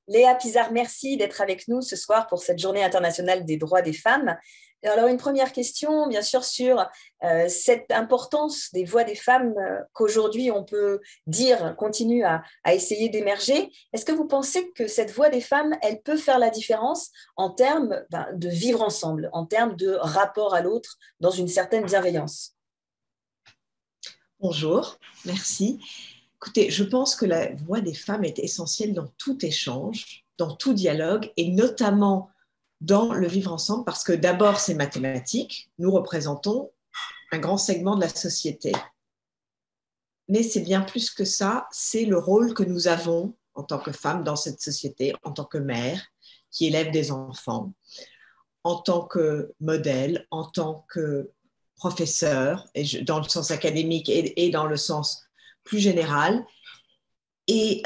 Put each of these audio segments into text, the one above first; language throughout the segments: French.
Léa Pizarre, merci d'être avec nous ce soir pour cette journée internationale des droits des femmes. Alors, une première question, bien sûr, sur cette importance des voix des femmes qu'aujourd'hui, on peut dire, continue à essayer d'émerger. Est-ce que vous pensez que cette voix des femmes, elle peut faire la différence en termes de vivre ensemble, en termes de rapport à l'autre, dans une certaine bienveillance? Bonjour, merci. Écoutez, je pense que la voix des femmes est essentielle dans tout échange, dans tout dialogue, et notamment dans le vivre ensemble, parce que d'abord, c'est mathématique. Nous représentons un grand segment de la société. Mais c'est bien plus que ça, c'est le rôle que nous avons en tant que femmes dans cette société, en tant que mère qui élève des enfants, en tant que modèle, en tant que professeur, dans le sens académique et dans le sens plus général. Et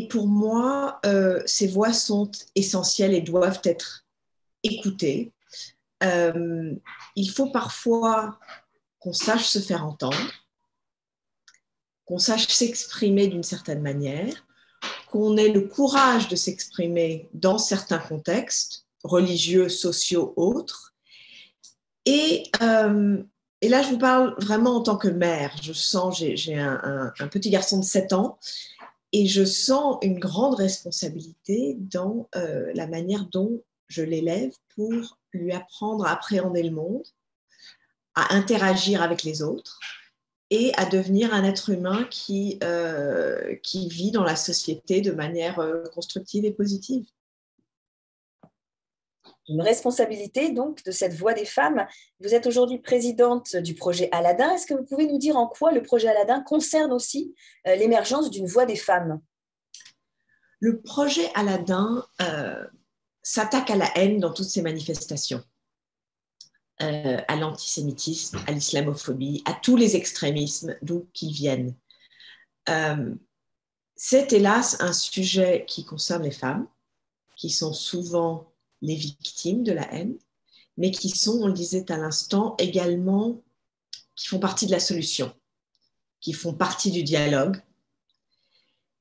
pour moi, ces voix sont essentielles et doivent être écoutées. Il faut parfois qu'on sache se faire entendre, qu'on sache s'exprimer d'une certaine manière, qu'on ait le courage de s'exprimer dans certains contextes, religieux, sociaux, autres. Et là, je vous parle vraiment en tant que mère. Je sens, j'ai un petit garçon de 7 ans, et je sens une grande responsabilité dans la manière dont je l'élève pour lui apprendre à appréhender le monde, à interagir avec les autres et à devenir un être humain qui vit dans la société de manière constructive et positive. Une responsabilité donc de cette voix des femmes. Vous êtes aujourd'hui présidente du projet Aladdin. Est-ce que vous pouvez nous dire en quoi le projet Aladdin concerne aussi l'émergence d'une voix des femmes? Le projet Aladdin s'attaque à la haine dans toutes ses manifestations, à l'antisémitisme, à l'islamophobie, à tous les extrémismes d'où qu'ils viennent. C'est hélas un sujet qui concerne les femmes, qui sont souvent les victimes de la haine, mais qui sont, on le disait à l'instant, également, qui font partie de la solution, qui font partie du dialogue,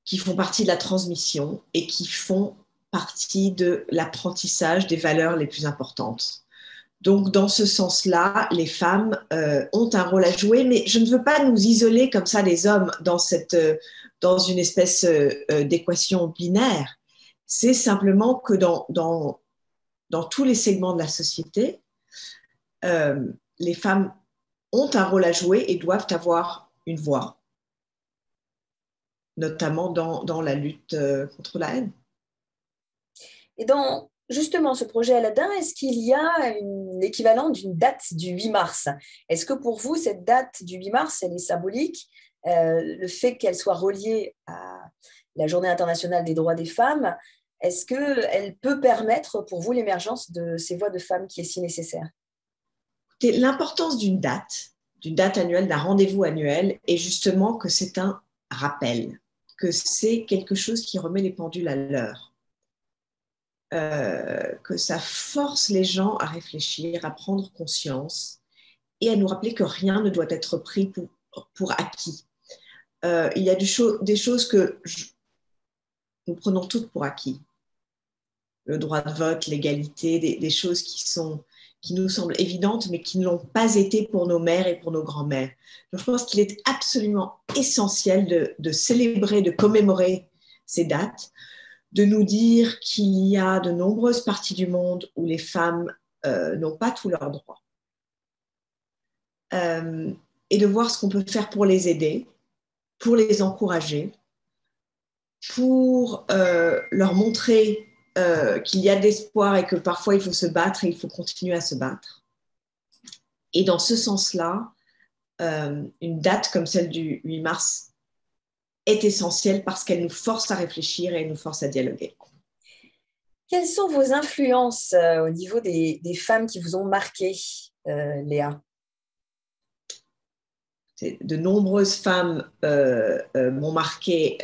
qui font partie de la transmission et qui font partie de l'apprentissage des valeurs les plus importantes. Donc, dans ce sens-là, les femmes ont un rôle à jouer, mais je ne veux pas nous isoler comme ça, les hommes, dans une espèce d'équation binaire. C'est simplement que dans tous les segments de la société, les femmes ont un rôle à jouer et doivent avoir une voix, notamment dans la lutte contre la haine. Et dans justement ce projet Aladdin, est-ce qu'il y a l'équivalent d'une date du 8 mars? Est-ce que pour vous, cette date du 8 mars, elle est symbolique? Le fait qu'elle soit reliée à la Journée internationale des droits des femmes, est-ce qu'elle peut permettre pour vous l'émergence de ces voix de femmes qui est si nécessaire? L'importance d'une date annuelle, d'un rendez-vous annuel, est justement que c'est un rappel, que c'est quelque chose qui remet les pendules à l'heure. Que ça force les gens à réfléchir, à prendre conscience et à nous rappeler que rien ne doit être pris pour acquis. Il y a des choses que nous prenons toutes pour acquis. Le droit de vote, l'égalité, des choses qui nous semblent évidentes, mais qui ne l'ont pas été pour nos mères et pour nos grands-mères. Donc, je pense qu'il est absolument essentiel de célébrer, de commémorer ces dates, de nous dire qu'il y a de nombreuses parties du monde où les femmes n'ont pas tous leurs droits. Et de voir ce qu'on peut faire pour les aider, pour les encourager, pour leur montrer qu'il y a de l'espoir et que parfois il faut se battre et il faut continuer à se battre. Et dans ce sens-là, une date comme celle du 8 mars est essentielle parce qu'elle nous force à réfléchir et elle nous force à dialoguer. Quelles sont vos influences au niveau des femmes qui vous ont marqué, Léa? De nombreuses femmes m'ont marqué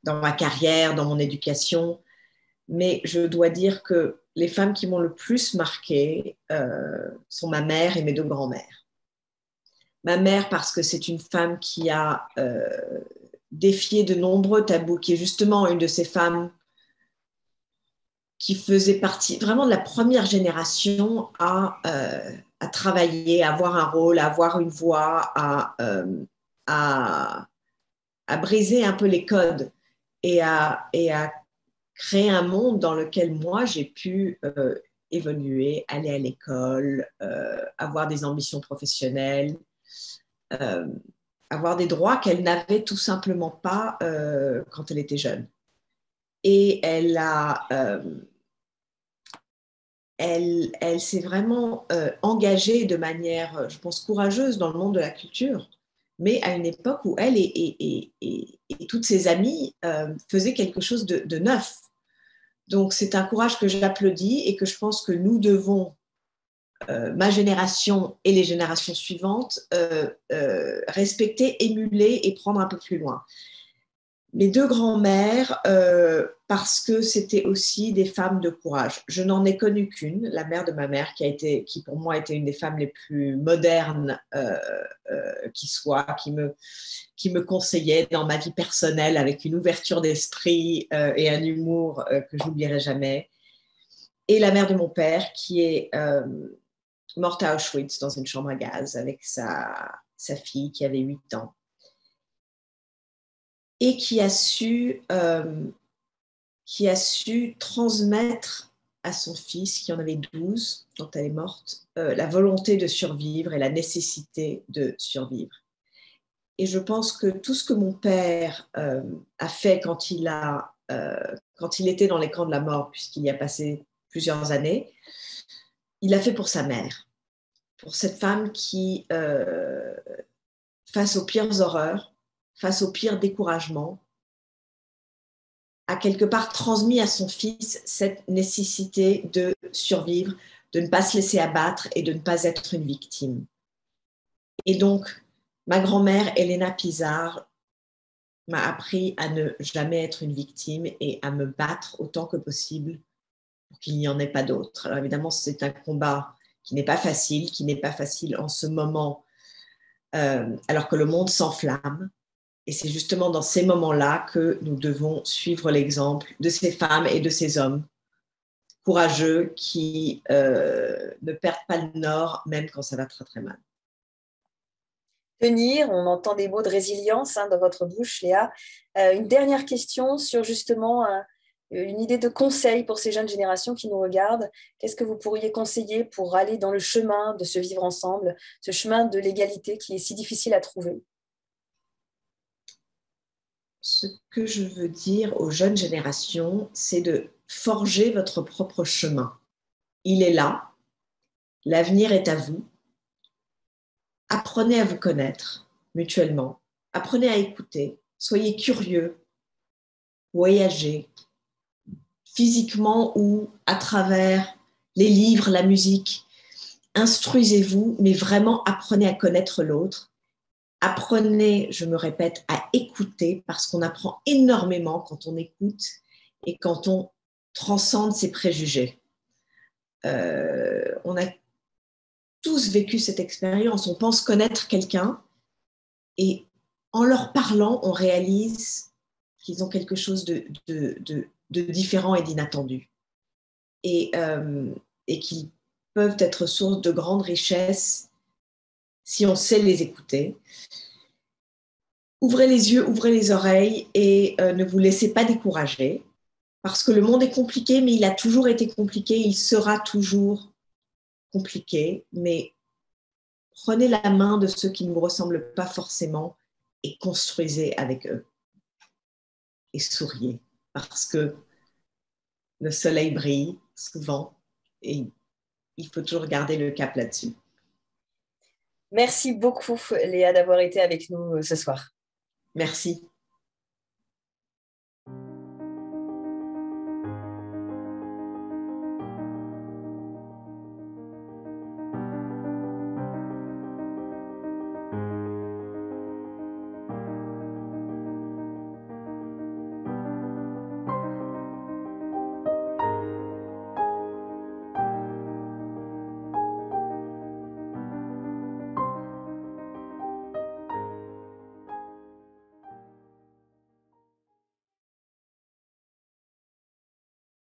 dans ma carrière, dans mon éducation, mais je dois dire que les femmes qui m'ont le plus marqué sont ma mère et mes 2 grands-mères. Ma mère parce que c'est une femme qui a défié de nombreux tabous, qui est justement une de ces femmes qui faisait partie vraiment de la première génération à travailler, à avoir un rôle, à avoir une voix, à, à briser un peu les codes et à créer un monde dans lequel moi, j'ai pu évoluer, aller à l'école, avoir des ambitions professionnelles, euh, avoir des droits qu'elle n'avait tout simplement pas quand elle était jeune. Et elle s'est vraiment engagée de manière, je pense, courageuse dans le monde de la culture, mais à une époque où elle et toutes ses amies faisaient quelque chose de neuf. Donc, c'est un courage que j'applaudis et que je pense que nous devons, ma génération et les générations suivantes, respecter, émuler et prendre un peu plus loin. Mes deux grands-mères, parce que c'était aussi des femmes de courage. Je n'en ai connu qu'une, la mère de ma mère, qui pour moi était une des femmes les plus modernes qui soit, qui me conseillait dans ma vie personnelle avec une ouverture d'esprit et un humour que je n'oublierai jamais. Et la mère de mon père, qui est morte à Auschwitz dans une chambre à gaz avec sa fille qui avait 8 ans. Et qui a su transmettre à son fils, qui en avait 12 quand elle est morte, la volonté de survivre et la nécessité de survivre. Et je pense que tout ce que mon père a fait quand il était dans les camps de la mort, puisqu'il y a passé plusieurs années, il l'a fait pour sa mère, pour cette femme qui, face aux pires horreurs, face aux pires découragements, a quelque part transmis à son fils cette nécessité de survivre, de ne pas se laisser abattre et de ne pas être une victime. Et donc, ma grand-mère, Elena Pizarre, m'a appris à ne jamais être une victime et à me battre autant que possible pour qu'il n'y en ait pas d'autres. Alors évidemment, c'est un combat qui n'est pas facile en ce moment, alors que le monde s'enflamme. Et c'est justement dans ces moments-là que nous devons suivre l'exemple de ces femmes et de ces hommes courageux qui ne perdent pas le nord, même quand ça va très très mal. Tenir, on entend des mots de résilience dans votre bouche, Léa. Une dernière question sur justement une idée de conseil pour ces jeunes générations qui nous regardent. Qu'est-ce que vous pourriez conseiller pour aller dans le chemin de ce vivre ensemble, ce chemin de l'égalité qui est si difficile à trouver? Ce que je veux dire aux jeunes générations, c'est de forger votre propre chemin. Il est là, l'avenir est à vous. Apprenez à vous connaître mutuellement, apprenez à écouter, soyez curieux, voyagez, physiquement ou à travers les livres, la musique. Instruisez-vous, mais vraiment apprenez à connaître l'autre. Apprenez, je me répète, à écouter parce qu'on apprend énormément quand on écoute et quand on transcende ses préjugés. On a tous vécu cette expérience. On pense connaître quelqu'un et en leur parlant, on réalise qu'ils ont quelque chose de différent et d'inattendu. Et qu'ils peuvent être source de grandes richesses si on sait les écouter. Ouvrez les yeux, ouvrez les oreilles et ne vous laissez pas décourager parce que le monde est compliqué, mais il a toujours été compliqué, il sera toujours compliqué, mais prenez la main de ceux qui ne vous ressemblent pas forcément et construisez avec eux. Et souriez parce que le soleil brille souvent et il faut toujours garder le cap là-dessus. Merci beaucoup, Léa, d'avoir été avec nous ce soir. Merci.